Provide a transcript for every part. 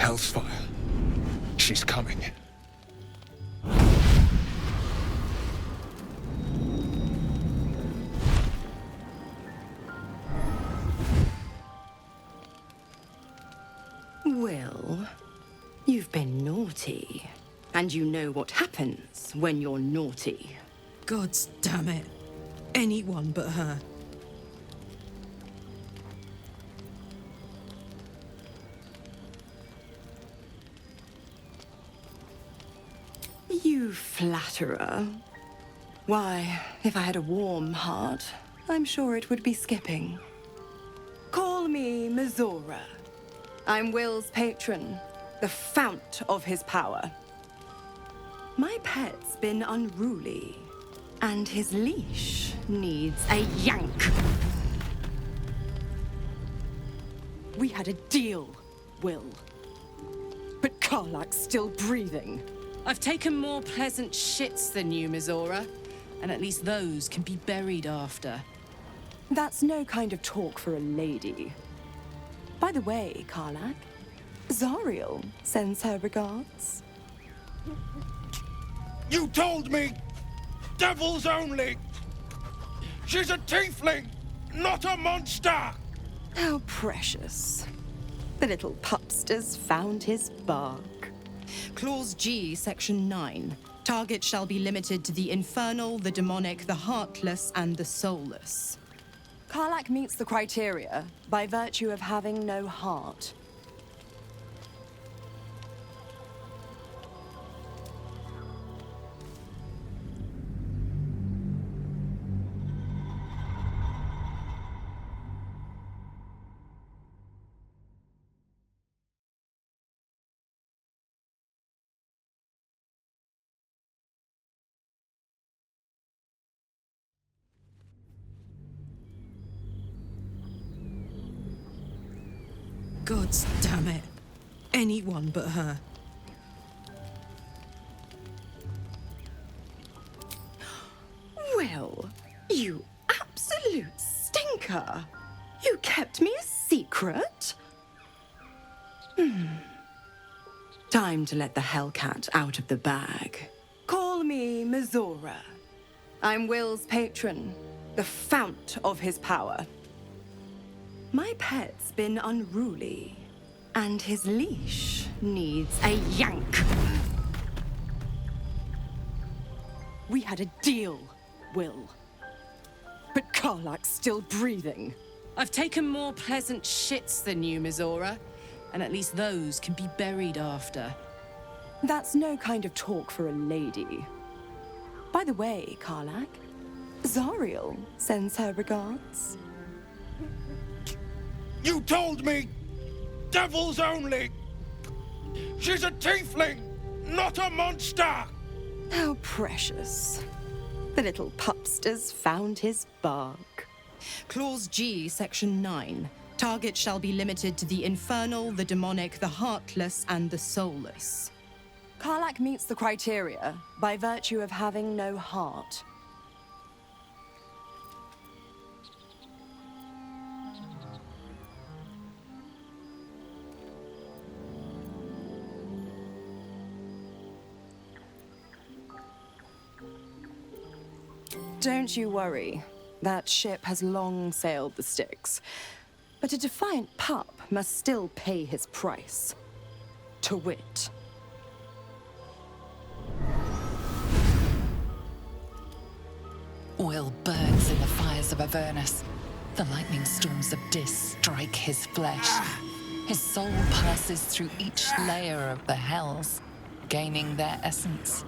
Hellfire. She's coming. Will, you've been naughty. And you know what happens when you're naughty. Gods damn it. Anyone but her. You flatterer. Why, if I had a warm heart, I'm sure it would be skipping. Call me Mizora. I'm Will's patron, the fount of his power. My pet's been unruly, and his leash needs a yank. We had a deal, Will. But Karlak's still breathing. I've taken more pleasant shits than you, Mizora. And at least those can be buried after. That's no kind of talk for a lady. By the way, Karlak, Zariel sends her regards. You told me! Devils only! She's a tiefling, not a monster! How precious. The little pupster's found his bark. Clause G, Section 9. Target shall be limited to the infernal, the demonic, the heartless, and the soulless. Karlak meets the criteria by virtue of having no heart. Gods damn it. Anyone but her. Will, you absolute stinker. You kept me a secret? Time to let the Hellcat out of the bag. Call me Mizora. I'm Will's patron, the fount of his power. My pet's been unruly, and his leash needs a yank. We had a deal, Will. But Karlak's still breathing. I've taken more pleasant shits than you, Mizora. And at least those can be buried after. That's no kind of talk for a lady. By the way, Karlak, Zariel sends her regards. You told me! Devils only! She's a tiefling, not a monster! How precious. The little pupster's found his bark. Clause G, Section 9. Target shall be limited to the infernal, the demonic, the heartless, and the soulless. Karlak meets the criteria by virtue of having no heart. Don't you worry. That ship has long sailed the Styx. But a defiant pup must still pay his price. To wit. Oil burns in the fires of Avernus. The lightning storms of Dis strike his flesh. His soul passes through each layer of the hells, gaining their essence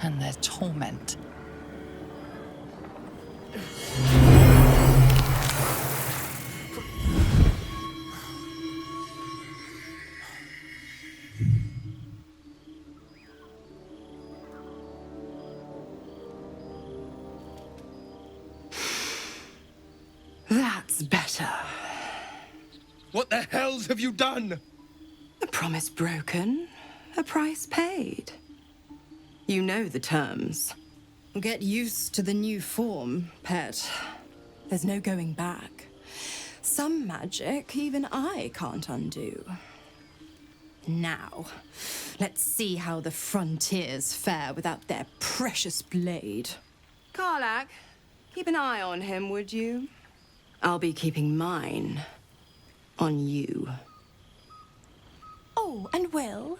and their torment. That's better. What the hells have you done? A promise broken, a price paid. You know the terms. Get used to the new form, pet. There's no going back. Some magic even I can't undo. Now, let's see how the frontiers fare without their precious blade. Karlak, keep an eye on him, would you? I'll be keeping mine on you. Oh, and Will,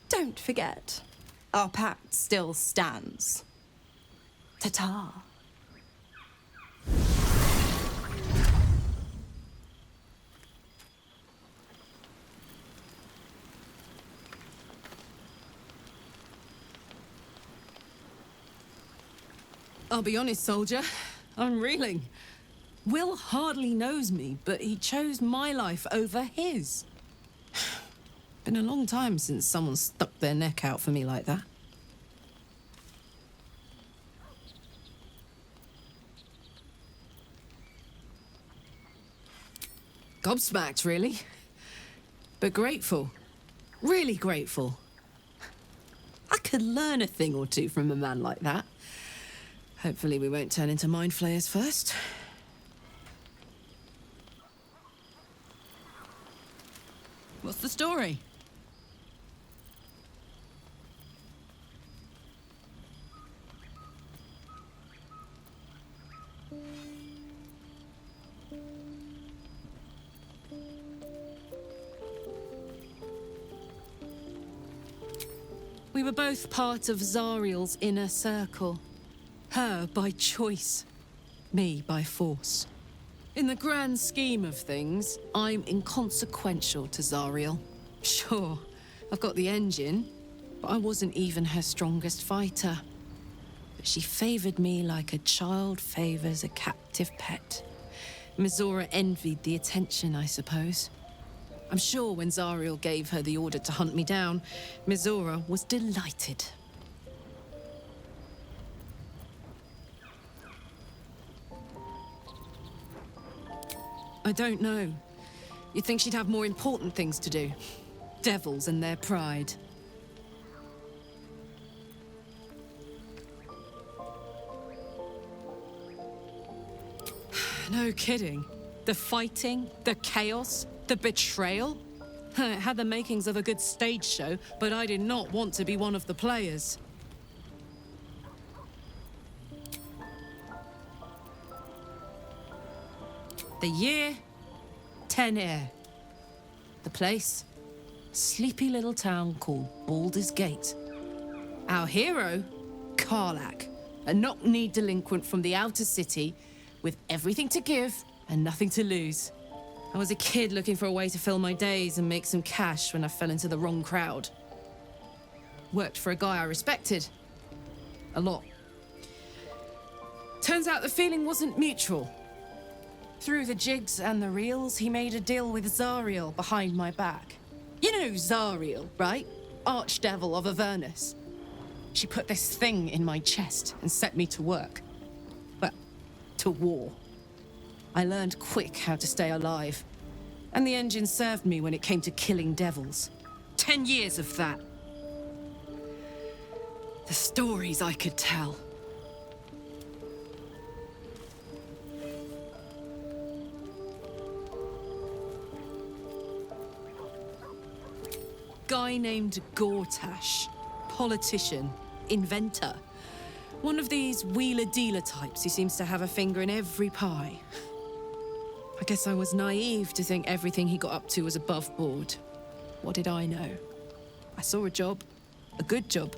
don't forget, our pact still stands. Ta-ta. I'll be honest, soldier. I'm reeling. Will hardly knows me, but he chose my life over his. Been a long time since someone stuck their neck out for me like that. Gobsmacked, really. But grateful. Really grateful. I could learn a thing or two from a man like that. Hopefully we won't turn into mind flayers first. What's the story? We were both part of Zariel's inner circle. Her by choice, me by force. In the grand scheme of things, I'm inconsequential to Zariel. Sure, I've got the engine, but I wasn't even her strongest fighter. But she favored me like a child favors a captive pet. Mizora envied the attention, I suppose. I'm sure when Zariel gave her the order to hunt me down, Mizora was delighted. I don't know. You'd think she'd have more important things to do. Devils and their pride. No kidding. The fighting, the chaos, the betrayal. It had the makings of a good stage show, but I did not want to be one of the players. The year, Tenir. The place, sleepy little town called Baldur's Gate. Our hero, Karlak, a knock-knee delinquent from the outer city with everything to give and nothing to lose. I was a kid looking for a way to fill my days and make some cash when I fell into the wrong crowd. Worked for a guy I respected. A lot. Turns out the feeling wasn't mutual. Through the jigs and the reels, he made a deal with Zariel behind my back. You know Zariel, right? Archdevil of Avernus. She put this thing in my chest and set me to work. Well, to war. I learned quick how to stay alive. And the engine served me when it came to killing devils. 10 years of that. The stories I could tell. Guy named Gortash. Politician. Inventor. One of these wheeler-dealer types who seems to have a finger in every pie. I guess I was naive to think everything he got up to was above board. What did I know? I saw a job. A good job.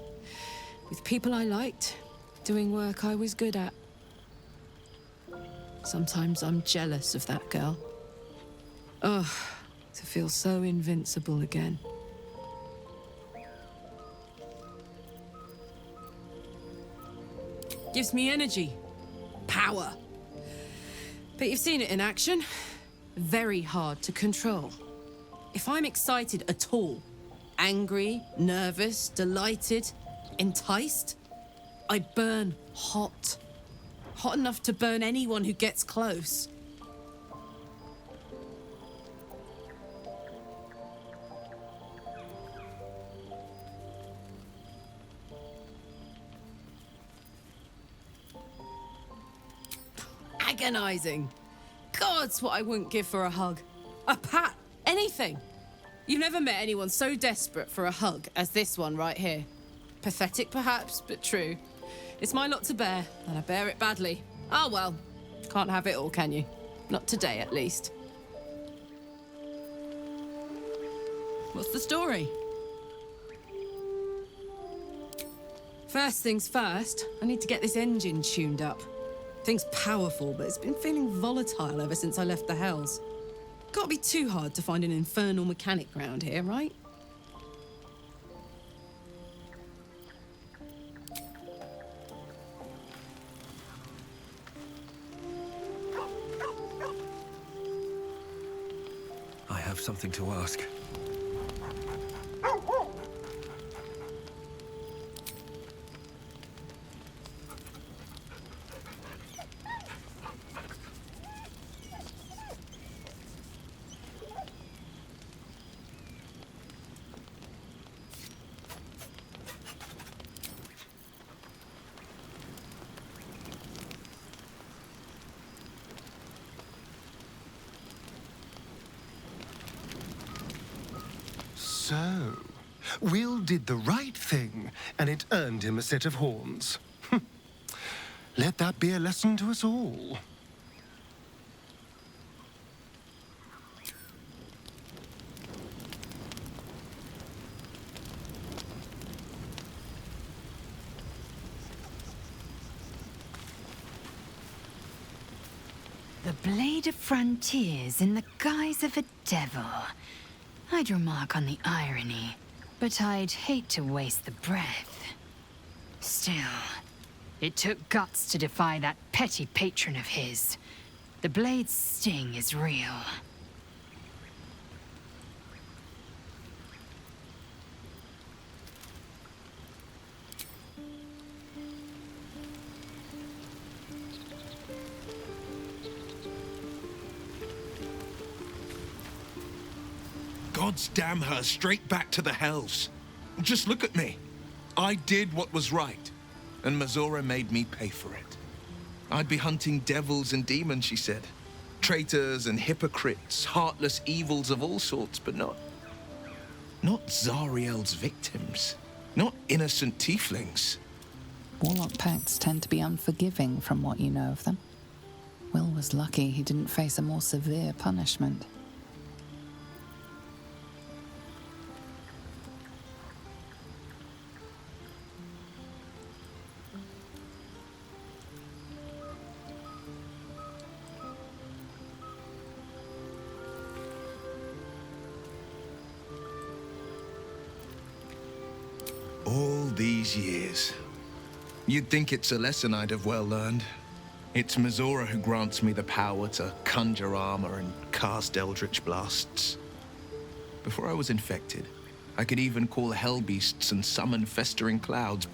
With people I liked. Doing work I was good at. Sometimes I'm jealous of that girl. Ugh, to feel so invincible again. Gives me energy. Power. But you've seen it in action. Very hard to control. If I'm excited at all, angry, nervous, delighted, enticed, I burn hot. Hot enough to burn anyone who gets close. Agonizing. Gods, what I wouldn't give for a hug. A pat. Anything. You've never met anyone so desperate for a hug as this one right here. Pathetic, perhaps, but true. It's my lot to bear, and I bear it badly. Ah, well. Can't have it all, can you? Not today, at least. What's the story? First things first, I need to get this engine tuned up. Thing's powerful, but it's been feeling volatile ever since I left the Hells. Can't be too hard to find an infernal mechanic round here, right? I have something to ask. So, Will did the right thing, and it earned him a set of horns. Let that be a lesson to us all. The Blade of Frontiers in the guise of a devil. I'd remark on the irony, but I'd hate to waste the breath. Still, it took guts to defy that petty patron of his. The Blade's sting is real. Gods damn her, straight back to the Hells. Just look at me. I did what was right, and Mazora made me pay for it. I'd be hunting devils and demons, she said. Traitors and hypocrites, heartless evils of all sorts, but not Zariel's victims. Not innocent tieflings. Warlock pacts tend to be unforgiving from what you know of them. Will was lucky he didn't face a more severe punishment. All these years. You'd think it's a lesson I'd have well learned. It's Mazora who grants me the power to conjure armor and cast eldritch blasts. Before I was infected, I could even call hell beasts and summon festering clouds.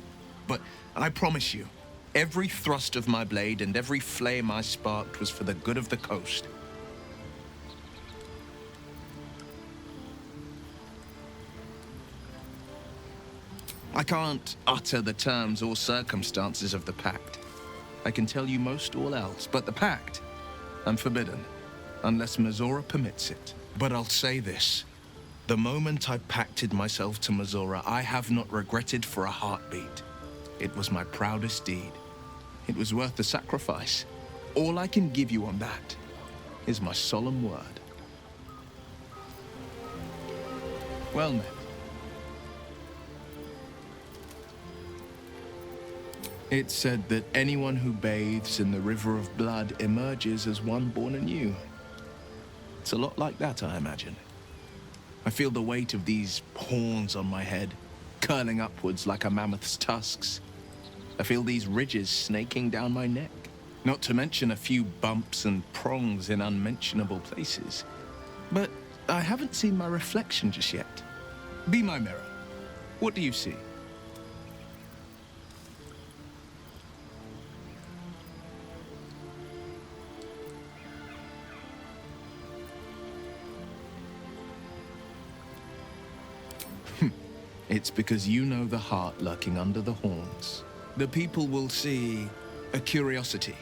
But I promise you, every thrust of my blade and every flame I sparked was for the good of the coast. I can't utter the terms or circumstances of the pact. I can tell you most all else, but the pact, I'm forbidden, unless Mazora permits it. But I'll say this. The moment I pacted myself to Mazora, I have not regretted for a heartbeat. It was my proudest deed. It was worth the sacrifice. All I can give you on that is my solemn word. Well met. It's said that anyone who bathes in the river of blood emerges as one born anew. It's a lot like that, I imagine. I feel the weight of these horns on my head, curling upwards like a mammoth's tusks. I feel these ridges snaking down my neck, not to mention a few bumps and prongs in unmentionable places. But I haven't seen my reflection just yet. Be my mirror. What do you see? It's because you know the heart lurking under the horns. The people will see a curiosity,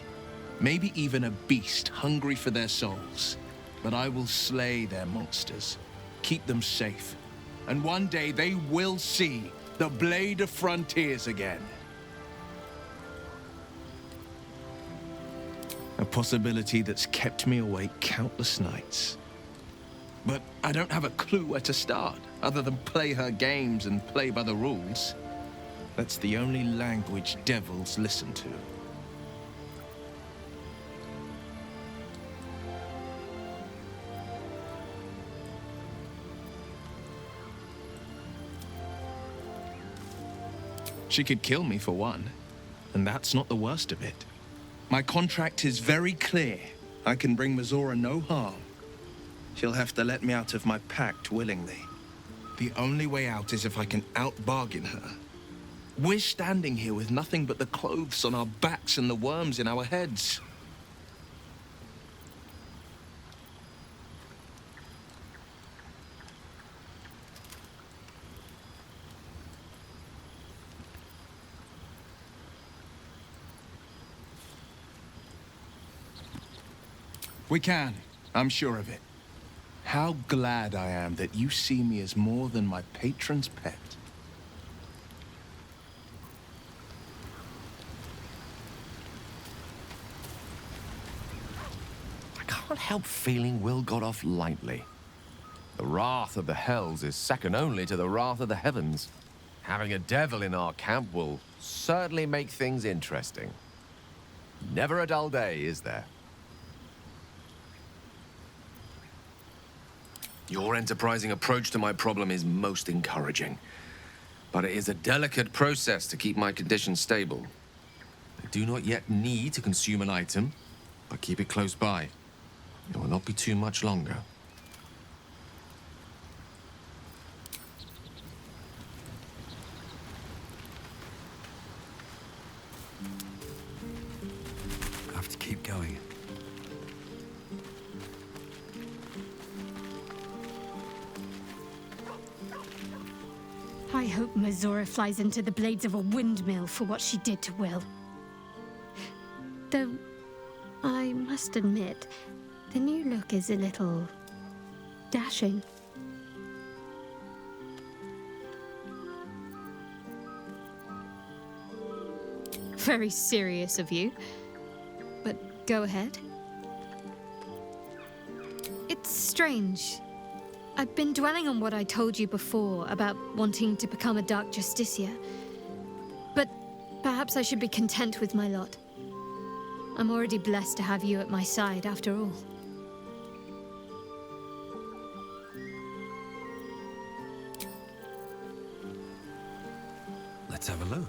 maybe even a beast hungry for their souls. But I will slay their monsters, keep them safe. And one day they will see the Blade of Frontiers again. A possibility that's kept me awake countless nights. But I don't have a clue where to start, other than play her games and play by the rules. That's the only language devils listen to. She could kill me for one, and that's not the worst of it. My contract is very clear. I can bring Mizora no harm. She'll have to let me out of my pact willingly. The only way out is if I can out-bargain her. We're standing here with nothing but the clothes on our backs and the worms in our heads. We can. I'm sure of it. How glad I am that you see me as more than my patron's pet. I can't help feeling Will got off lightly. The wrath of the Hells is second only to the wrath of the heavens. Having a devil in our camp will certainly make things interesting. Never a dull day, is there? Your enterprising approach to my problem is most encouraging. But it is a delicate process to keep my condition stable. I do not yet need to consume an item, but keep it close by. It will not be too much longer. I have to keep going. I hope Mizora flies into the blades of a windmill for what she did to Will. Though, I must admit, the new look is a little dashing. Very serious of you, but go ahead. It's strange. I've been dwelling on what I told you before about wanting to become a Dark Justicia. But perhaps I should be content with my lot. I'm already blessed to have you at my side, after all. Let's have a look.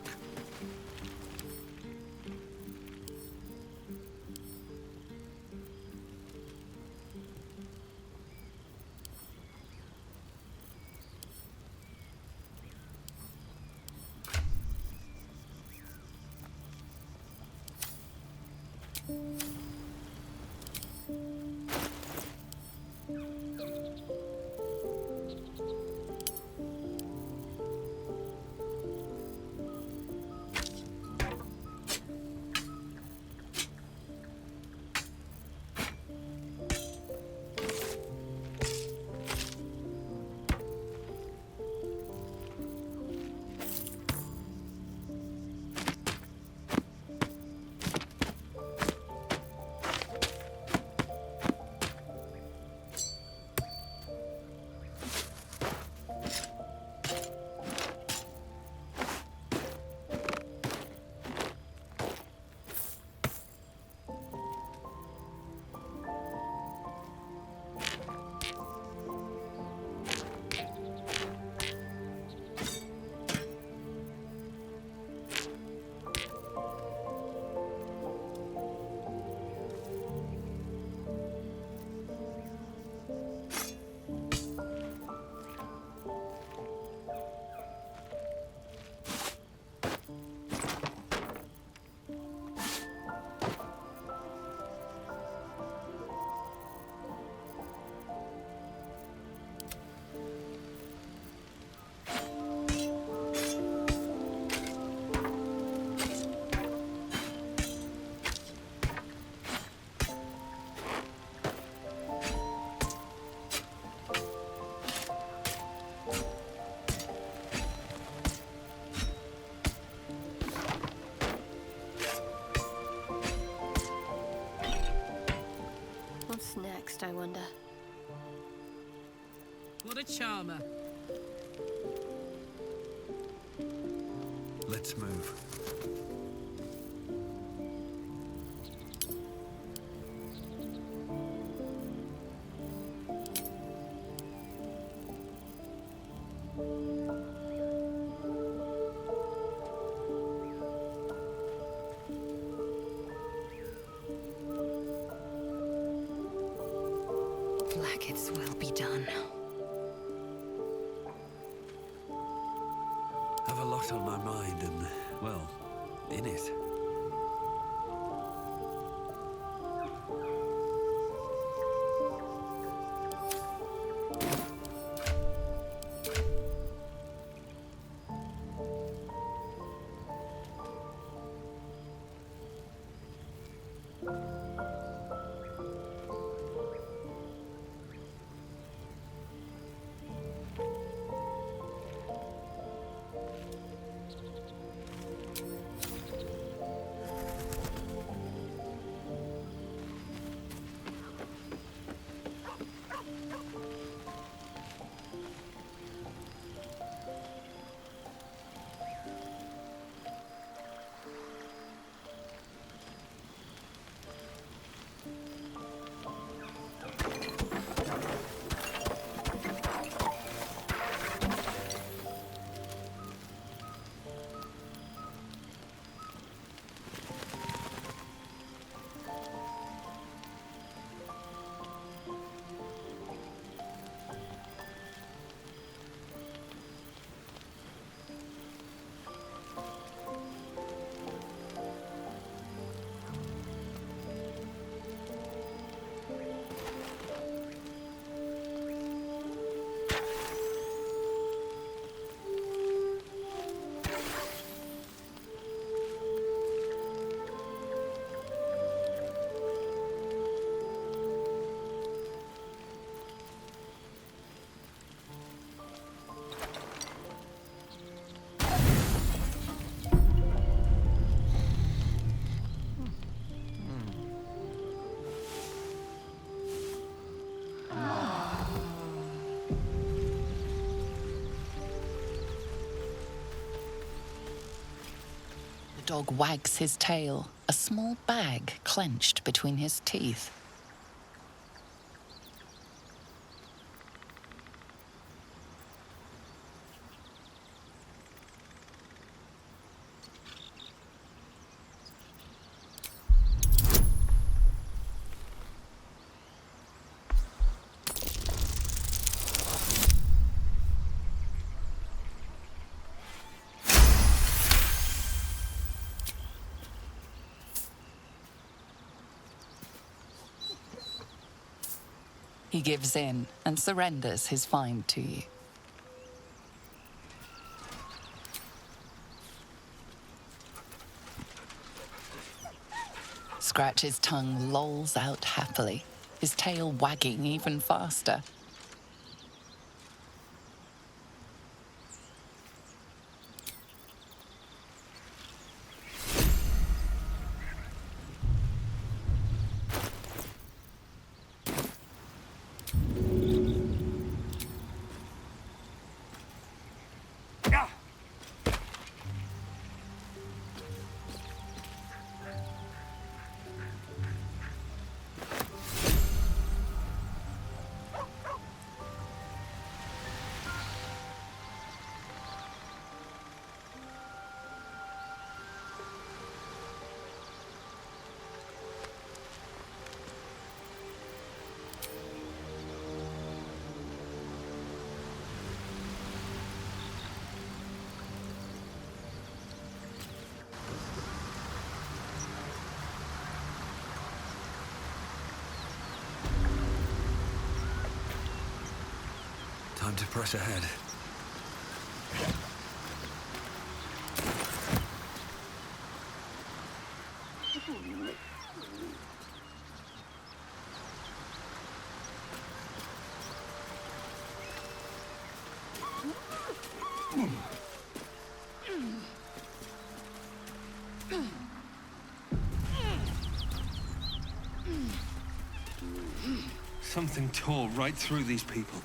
charmer. Let's move. Blacket's will be done. Have a lot on my mind and, well, in it. The dog wags his tail, a small bag clenched between his teeth. He gives in and surrenders his find to you. Scratch's tongue lolls out happily, his tail wagging even faster. Time to press ahead. Something tore right through these people.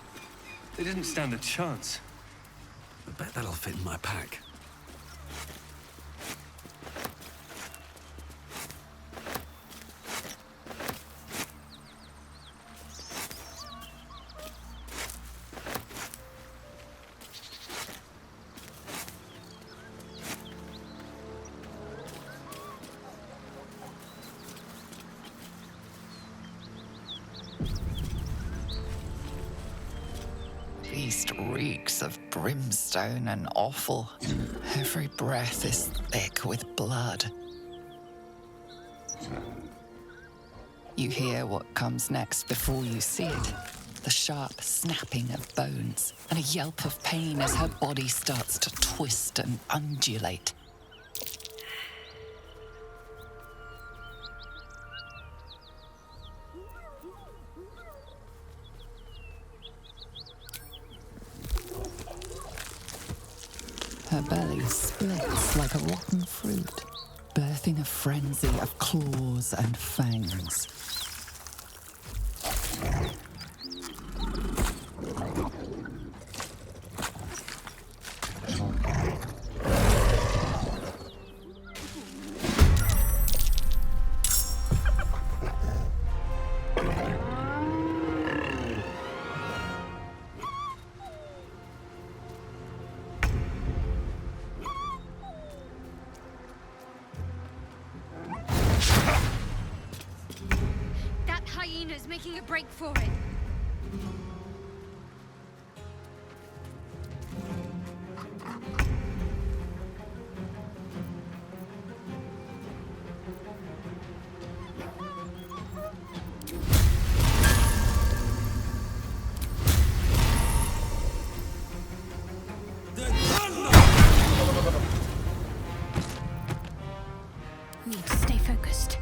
They didn't stand a chance. I bet that'll fit in my pack. Feast reeks of brimstone and offal. Every breath is thick with blood. You hear what comes next before you see it. The sharp snapping of bones and a yelp of pain as her body starts to twist and undulate. Her belly splits like a rotten fruit, birthing a frenzy of claws and fangs. That hyena's making a break for it. Need to stay focused.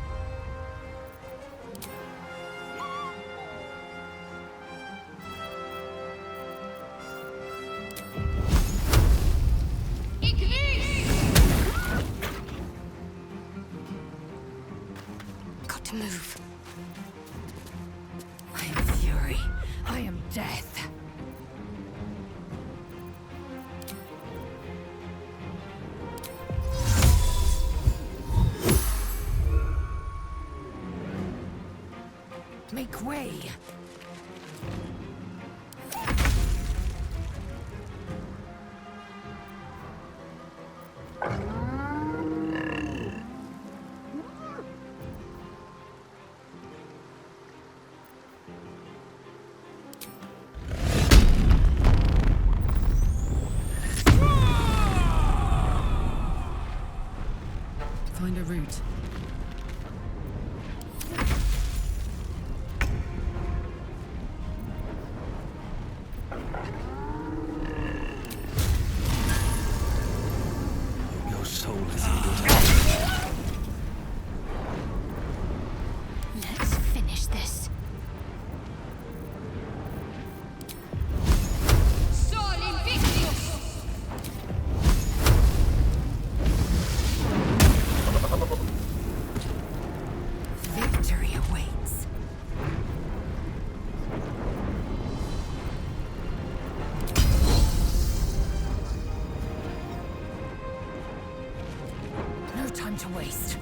Got to move. I am fury. I am death. Make way. Find a route. Your soul is in good hands. Let's finish this. Victory awaits. No time to waste.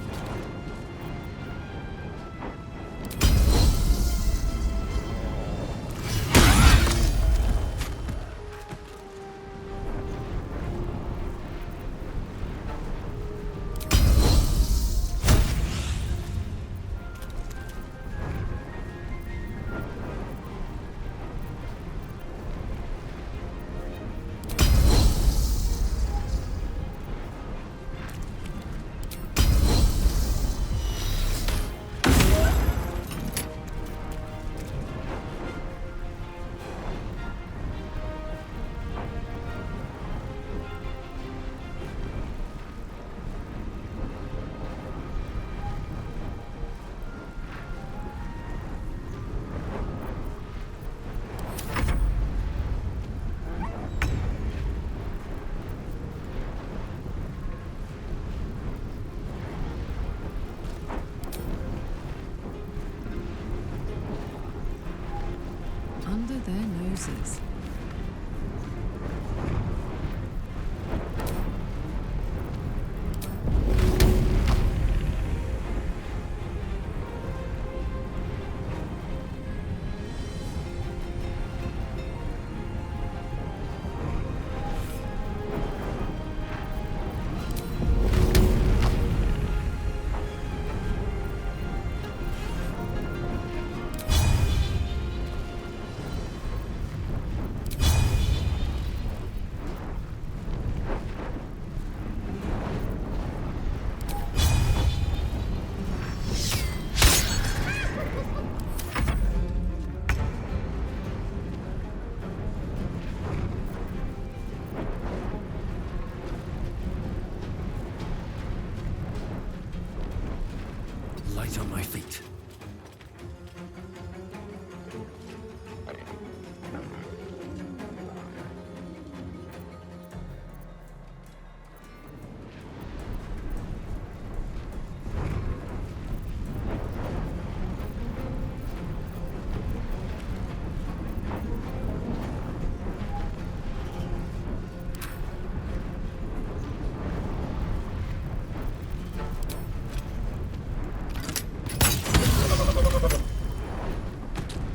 right on my feet.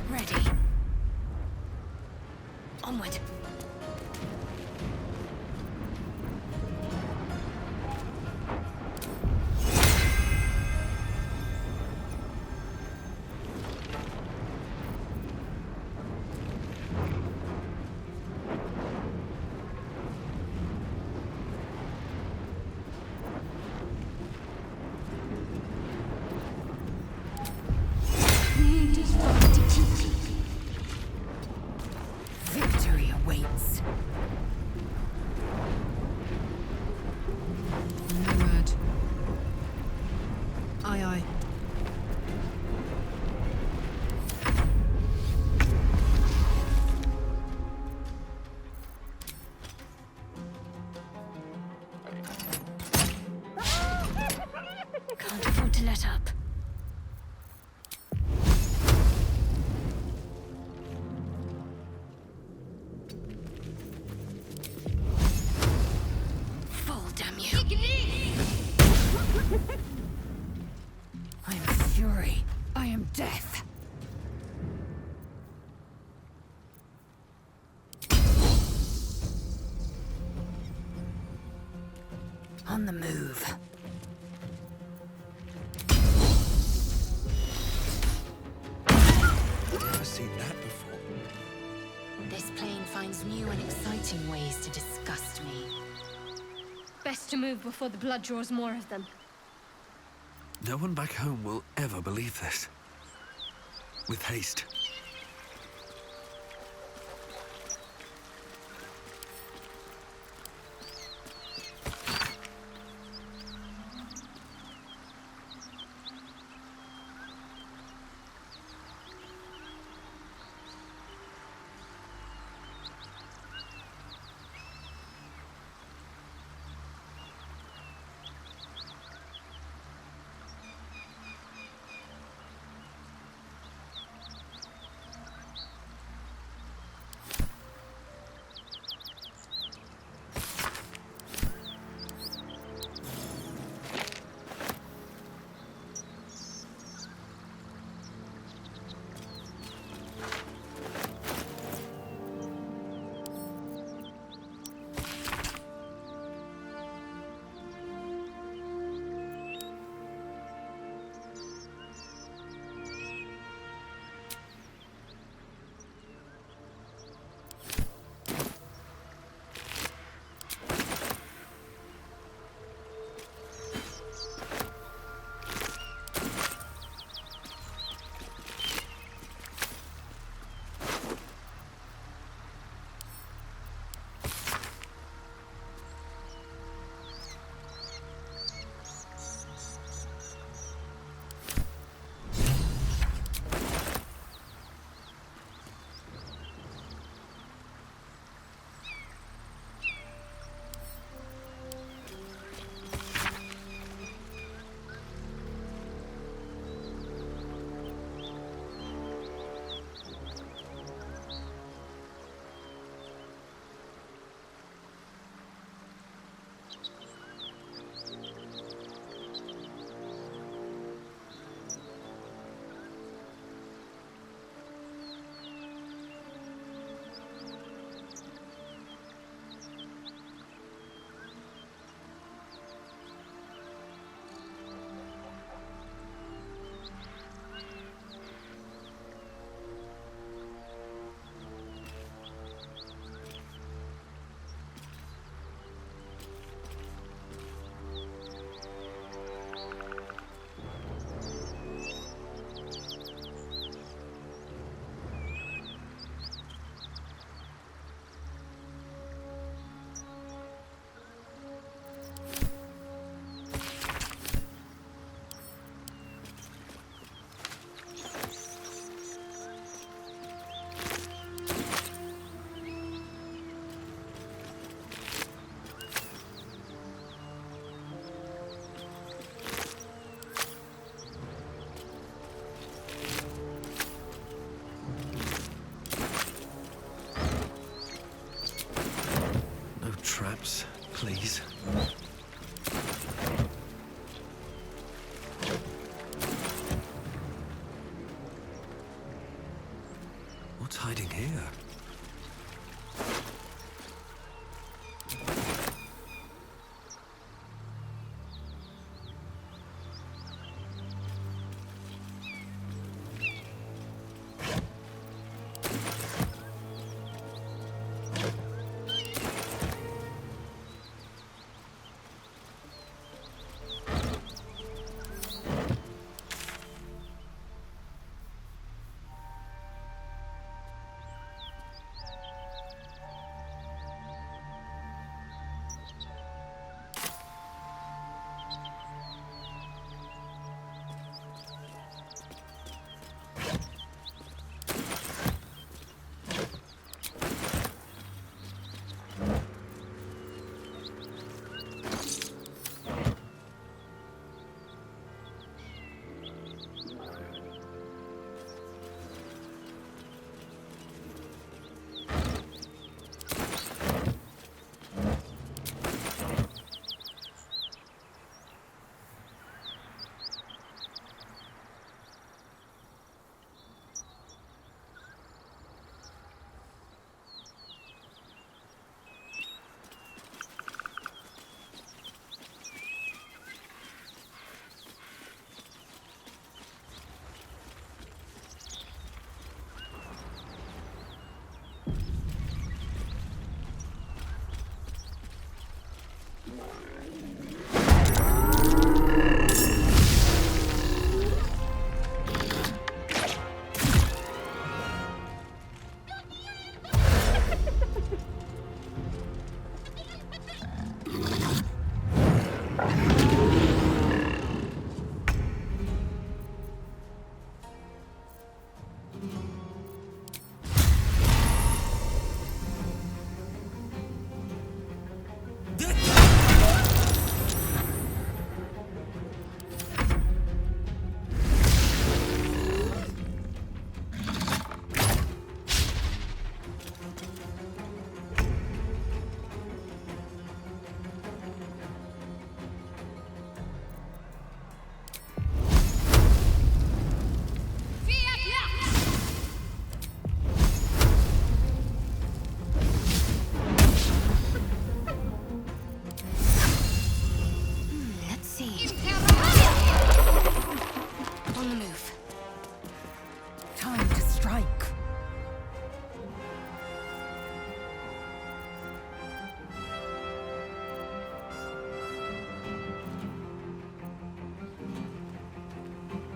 Ready. Onward. Victory awaits. No word. Aye, aye. Can't afford to let up. Fall, damn you. I am fury. I am death. On the move. Never seen that before. This plane finds new and exciting ways to disgust me. Best to move before the blood draws more of them. No one back home will ever believe this. With haste. Please. What's hiding here?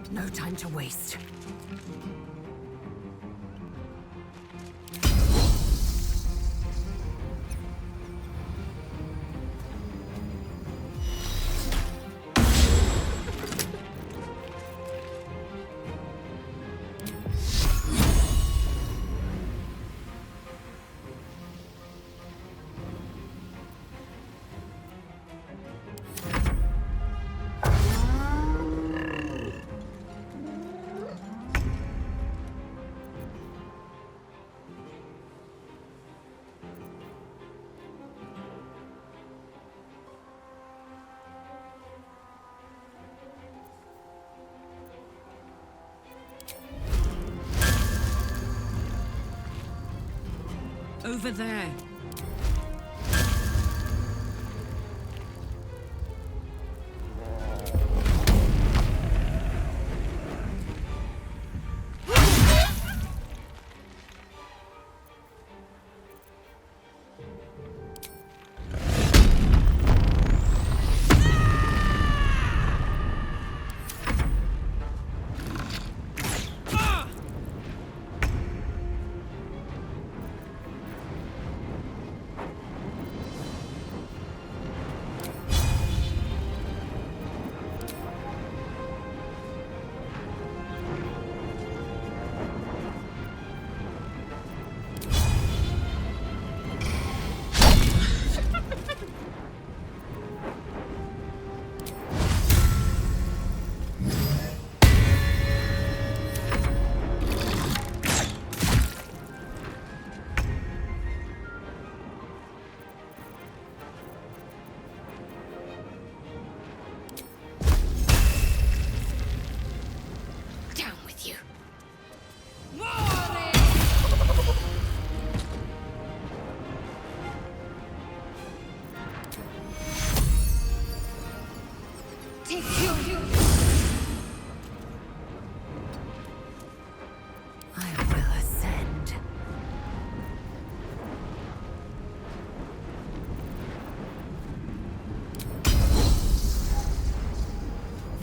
No time to waste. Over there. Take you. I will ascend.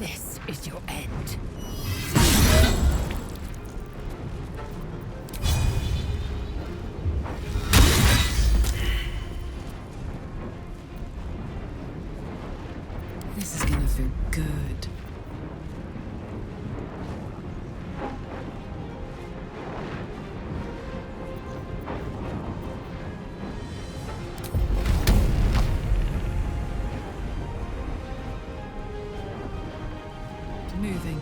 This is your end. This is gonna feel good. Moving.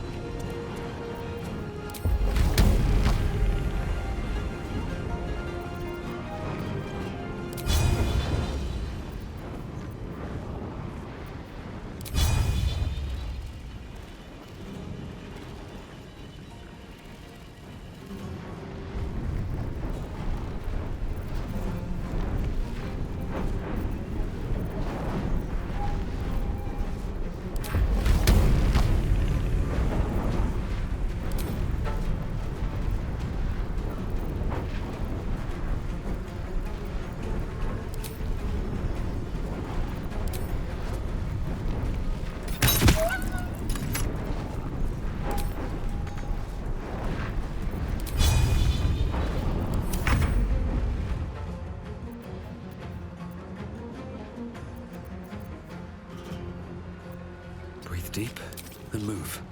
Breathe deep and move.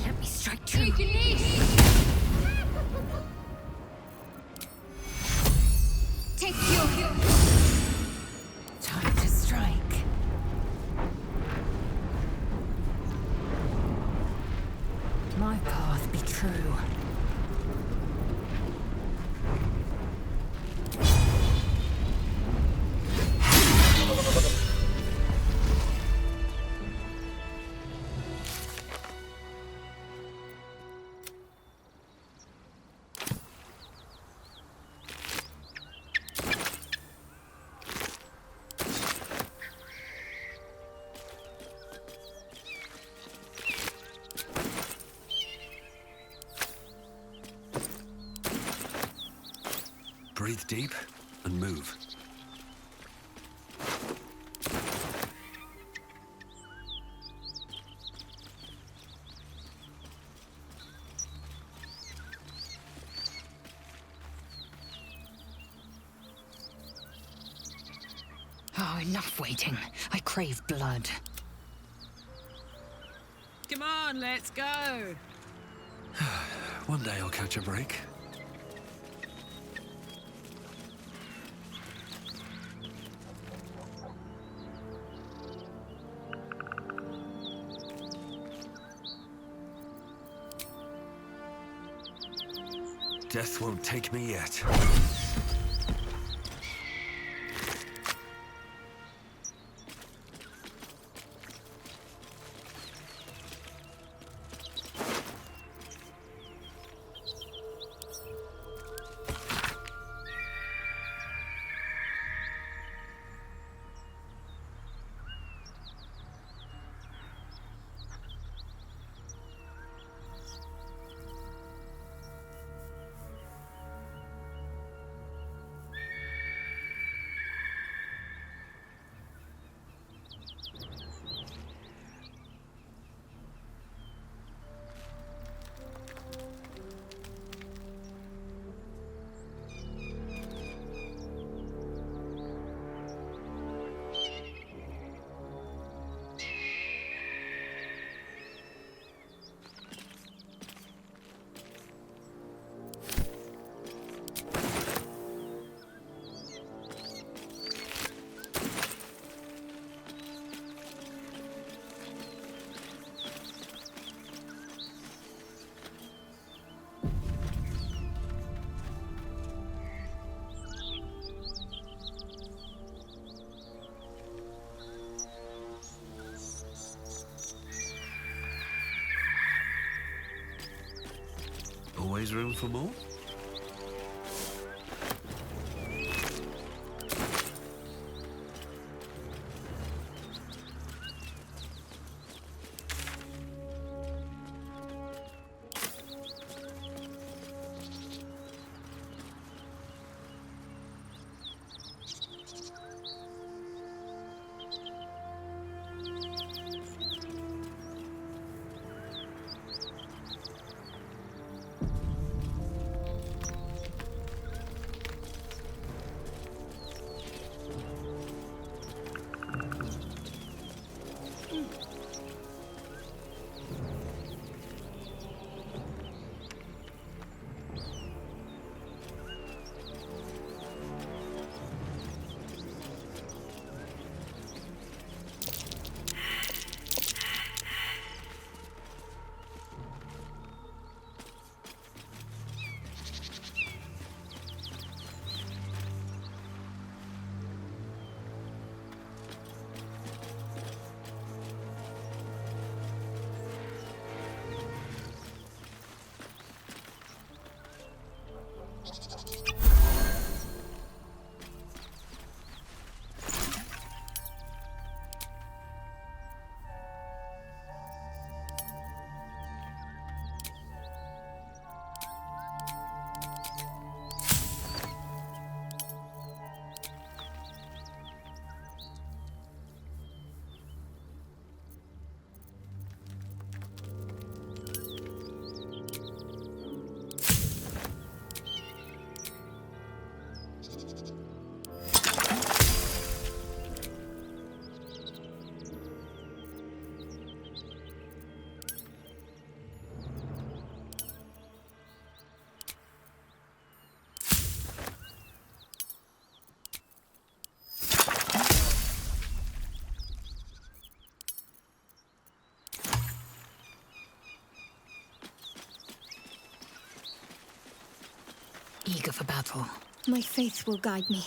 Let me strike true. Take you. Time to strike. My path be true. Breathe deep and move. Oh, enough waiting. I crave blood. Come on, let's go. One day I'll catch a break. Death won't take me yet. always room for more. Eager for battle. My faith will guide me.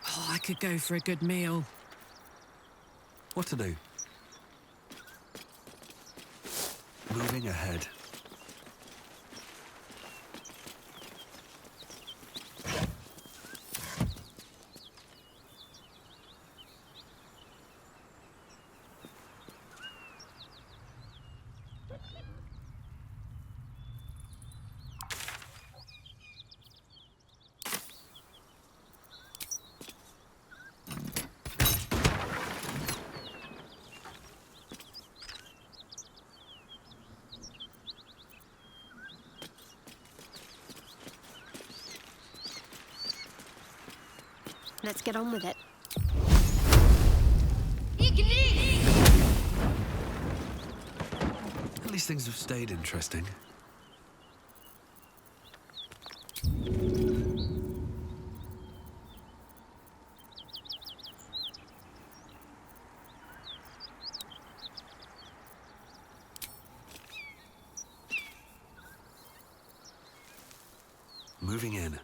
Oh, I could go for a good meal. What to do? Moving ahead. Let's get on with it. At least things have stayed interesting. Moving in.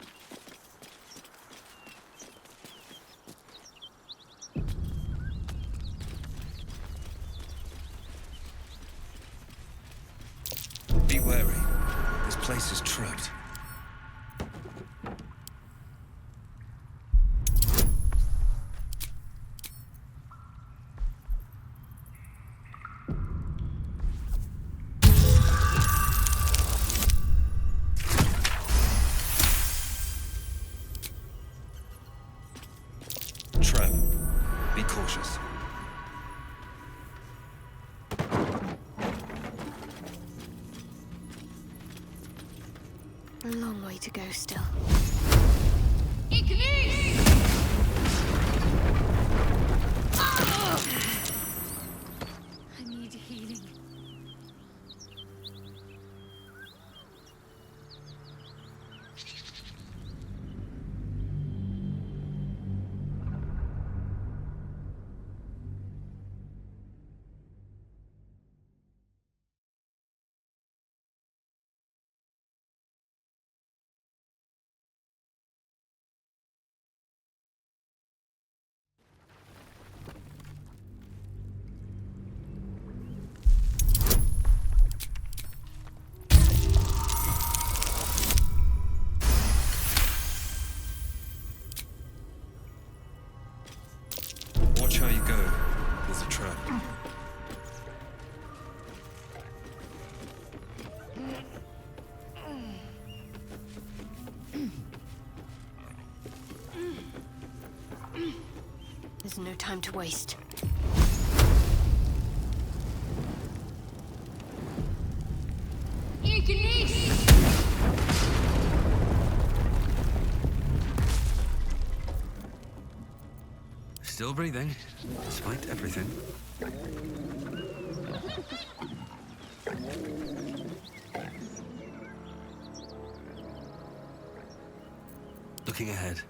Be wary. This place is trapped. Trap. Be cautious. A long way to go still. There's no time to waste. Still breathing, despite everything. Looking ahead.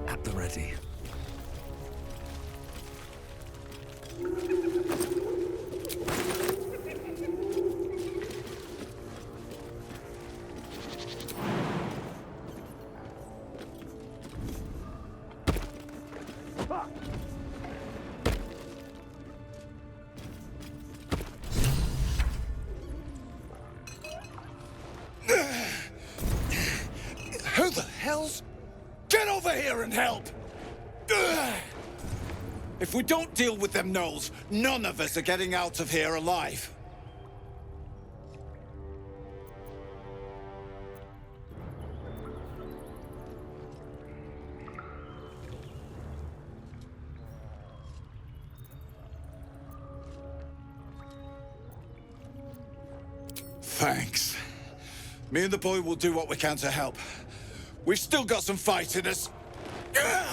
At the ready. Who the hell's... Get over here and help! Ugh. If we don't deal with them gnolls, none of us are getting out of here alive. Thanks. Me and the boy will do what we can to help. We've still got some fight in us. Ugh.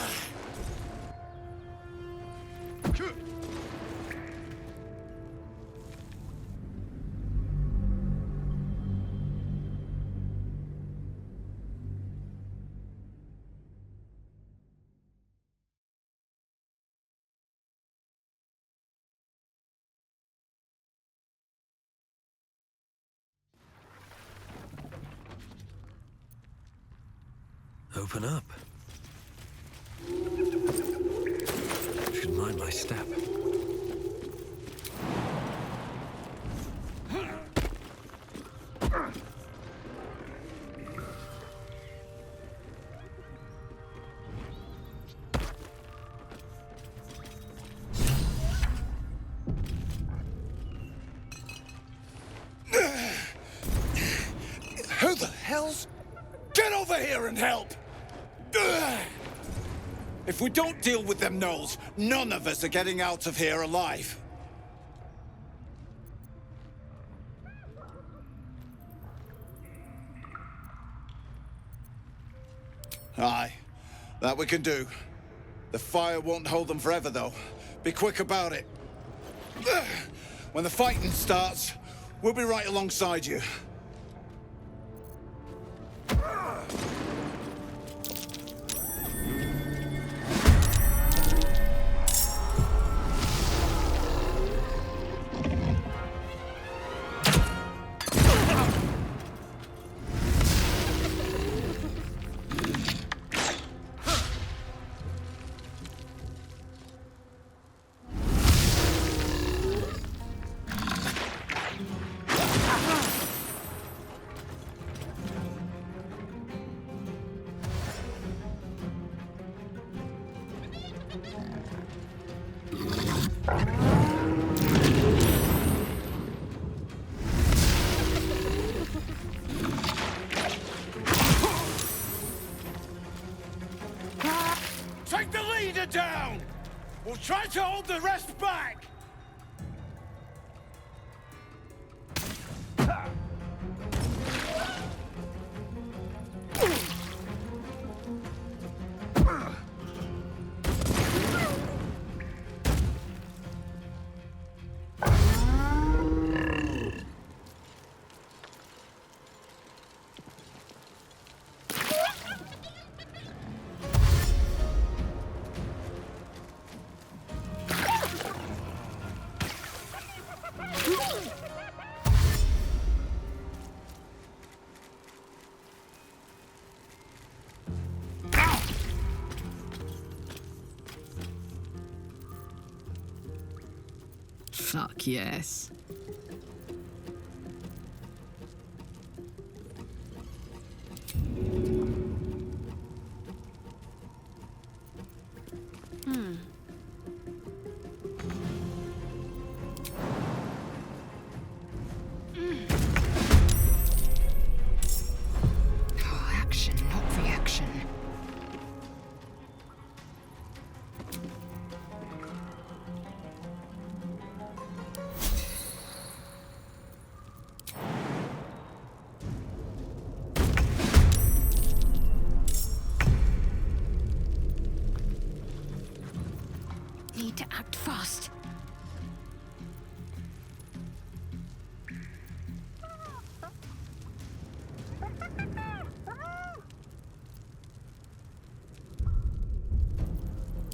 Open up. Should mind my step. Who the hell's... Get over here and help! Ugh. If we don't deal with them gnolls, none of us are getting out of here alive. Aye, that we can do. The fire won't hold them forever, though. Be quick about it. Ugh. When the fighting starts, we'll be right alongside you. Take the leader down! We'll try to hold the rest back! Fuck yes. Oh, action, not reaction. Need to act fast.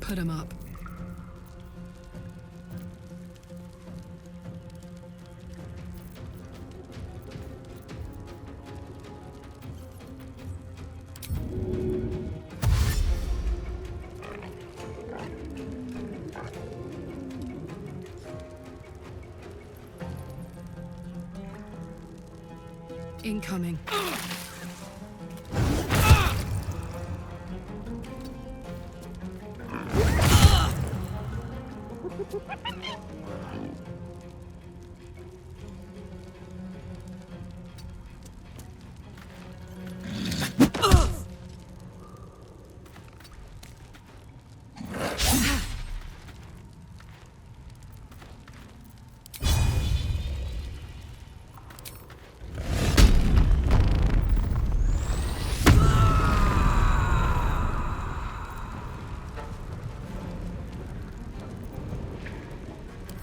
Put him up. Incoming.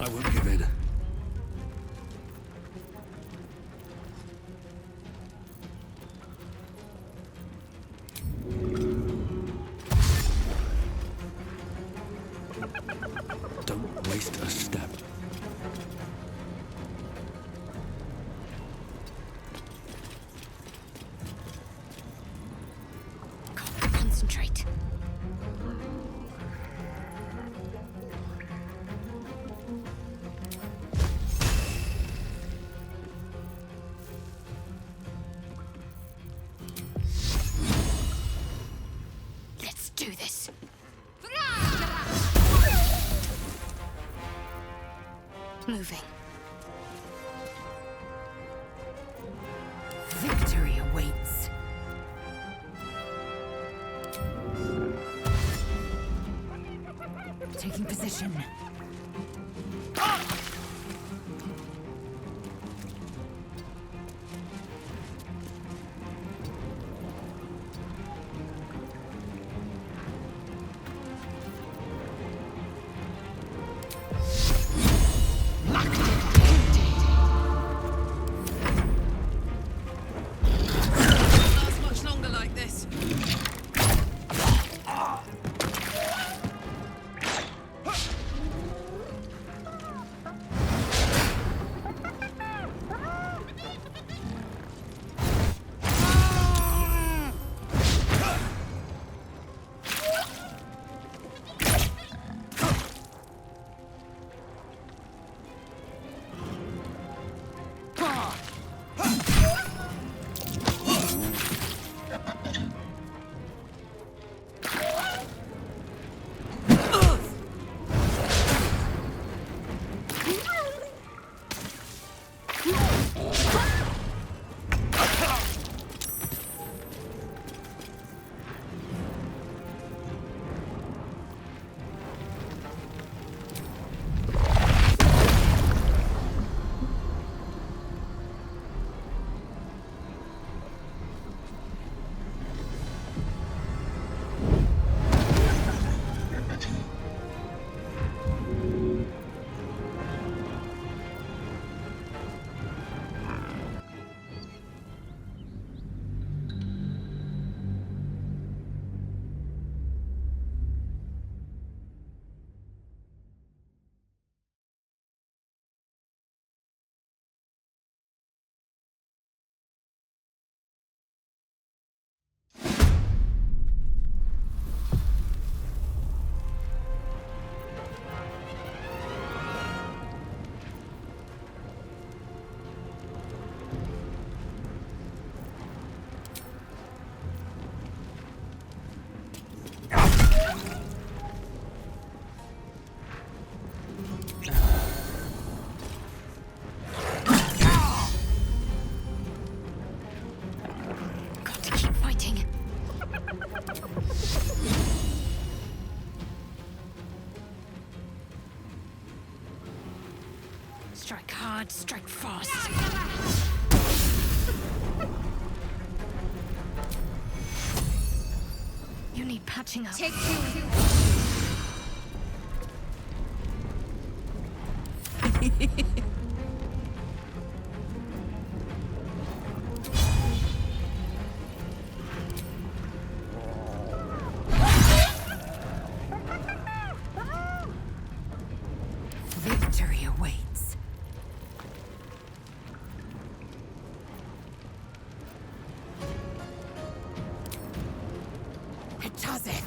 I won't give in. Don't waste a step. Concentrate. Let's do this. Moving. Victory awaits. Taking position. Last much longer like this. Strike hard, strike fast. You need patching up. Take two. Victory awaits. It doesn't.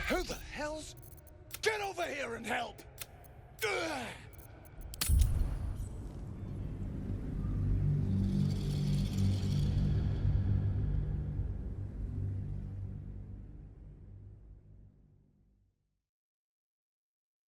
Who the hell's... Get over here and help! Ugh.